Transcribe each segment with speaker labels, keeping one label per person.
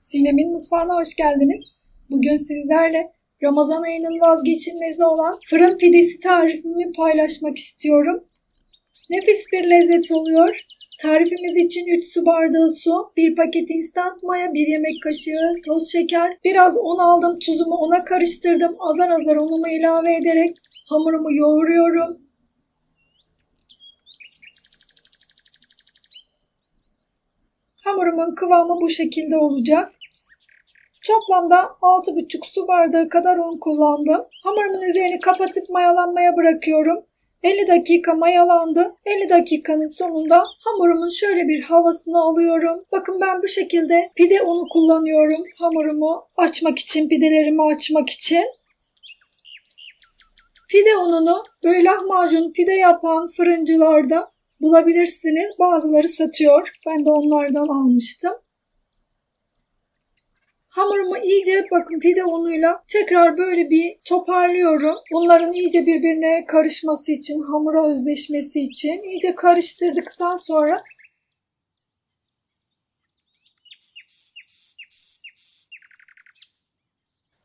Speaker 1: Sinem'in mutfağına hoş geldiniz. Bugün sizlerle Ramazan ayının vazgeçilmezi olan fırın pidesi tarifimi paylaşmak istiyorum. Nefis bir lezzet oluyor. Tarifimiz için 3 su bardağı su, 1 paket instant maya, 1 yemek kaşığı toz şeker, biraz un aldım, tuzumu ona karıştırdım. Azar azar unumu ilave ederek hamurumu yoğuruyorum. Hamurumun kıvamı bu şekilde olacak. Toplamda 6,5 su bardağı kadar un kullandım. Hamurumun üzerini kapatıp mayalanmaya bırakıyorum. 50 dakika mayalandı. 50 dakikanın sonunda hamurumun şöyle bir havasını alıyorum. Bakın ben bu şekilde pide unu kullanıyorum. Hamurumu açmak için, pidelerimi açmak için. Pide ununu böyle lahmacun pide yapan fırıncılarda bulabilirsiniz. Bazıları satıyor. Ben de onlardan almıştım. Hamurumu iyice bakın pide unuyla tekrar böyle bir toparlıyorum. Bunların iyice birbirine karışması için, hamura özleşmesi için iyice karıştırdıktan sonra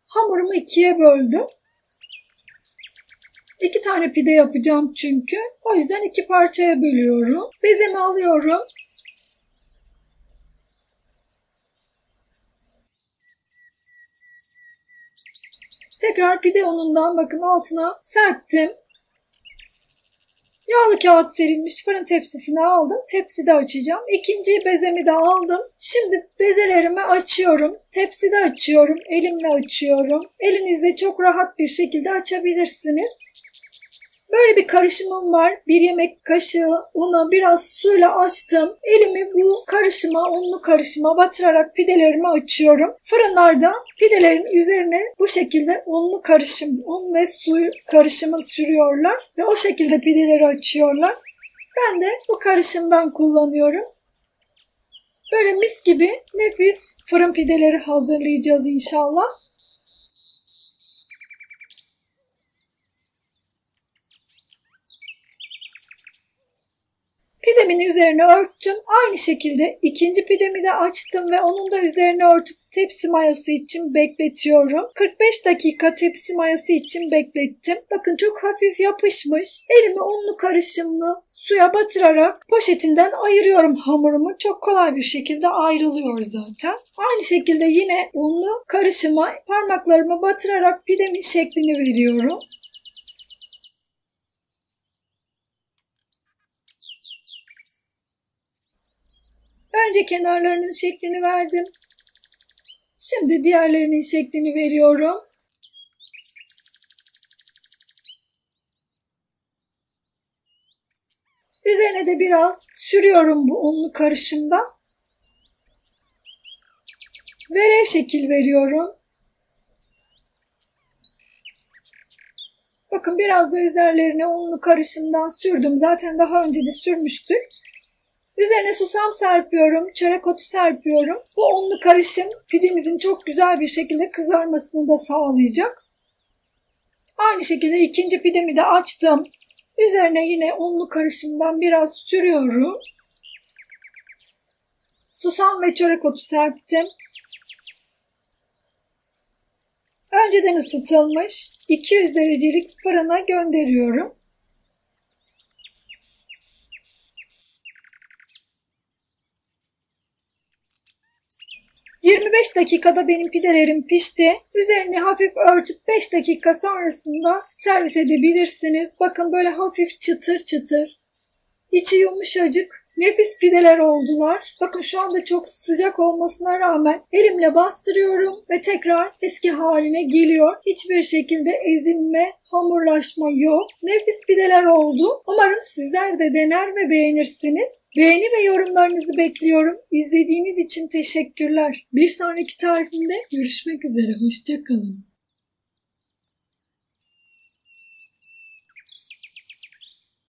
Speaker 1: hamurumu ikiye böldüm. 2 tane pide yapacağım çünkü. O yüzden 2 parçaya bölüyorum. Bezemi alıyorum. Tekrar pide unundan bakın altına serptim. Yağlı kağıt serilmiş fırın tepsisine aldım. Tepside açacağım. İkinci bezemi de aldım. Şimdi bezelerimi açıyorum. Tepside açıyorum. Elimle açıyorum. Elinizle çok rahat bir şekilde açabilirsiniz. Böyle bir karışımım var. 1 yemek kaşığı unu biraz suyla açtım. Elimi bu karışıma, unlu karışıma batırarak pidelerimi açıyorum. Fırınlarda pidelerin üzerine bu şekilde unlu karışım, un ve su karışımı sürüyorlar ve o şekilde pideleri açıyorlar. Ben de bu karışımdan kullanıyorum. Böyle mis gibi nefis fırın pideleri hazırlayacağız inşallah. Pidemin üzerine örttüm. Aynı şekilde ikinci pidemi de açtım ve onun da üzerine örtüp tepsi mayası için bekletiyorum. 45 dakika tepsi mayası için beklettim. Bakın çok hafif yapışmış. Elimi unlu karışımlı suya batırarak poşetinden ayırıyorum hamurumu. Çok kolay bir şekilde ayrılıyor zaten. Aynı şekilde yine unlu karışıma parmaklarımı batırarak pidemin şeklini veriyorum. Önce kenarlarının şeklini verdim. Şimdi diğerlerinin şeklini veriyorum. Üzerine de biraz sürüyorum bu unlu karışımdan. Verev şekil veriyorum. Bakın biraz da üzerlerine unlu karışımdan sürdüm. Zaten daha önce de sürmüştük. Üzerine susam serpiyorum, çörek otu serpiyorum. Bu unlu karışım pidemizin çok güzel bir şekilde kızarmasını da sağlayacak. Aynı şekilde ikinci pidemi de açtım. Üzerine yine unlu karışımdan biraz sürüyorum. Susam ve çörek otu serptim. Önceden ısıtılmış 200 derecelik fırına gönderiyorum. 25 dakikada benim pidelerim pişti. Üzerini hafif örtüp 5 dakika sonrasında servis edebilirsiniz. Bakın böyle hafif çıtır çıtır. İçi yumuşacık. Nefis pideler oldular. Bakın şu anda çok sıcak olmasına rağmen elimle bastırıyorum ve tekrar eski haline geliyor. Hiçbir şekilde ezilme, hamurlaşma yok. Nefis pideler oldu. Umarım sizler de dener ve beğenirsiniz. Beğeni ve yorumlarınızı bekliyorum. İzlediğiniz için teşekkürler. Bir sonraki tarifimde görüşmek üzere. Hoşça kalın.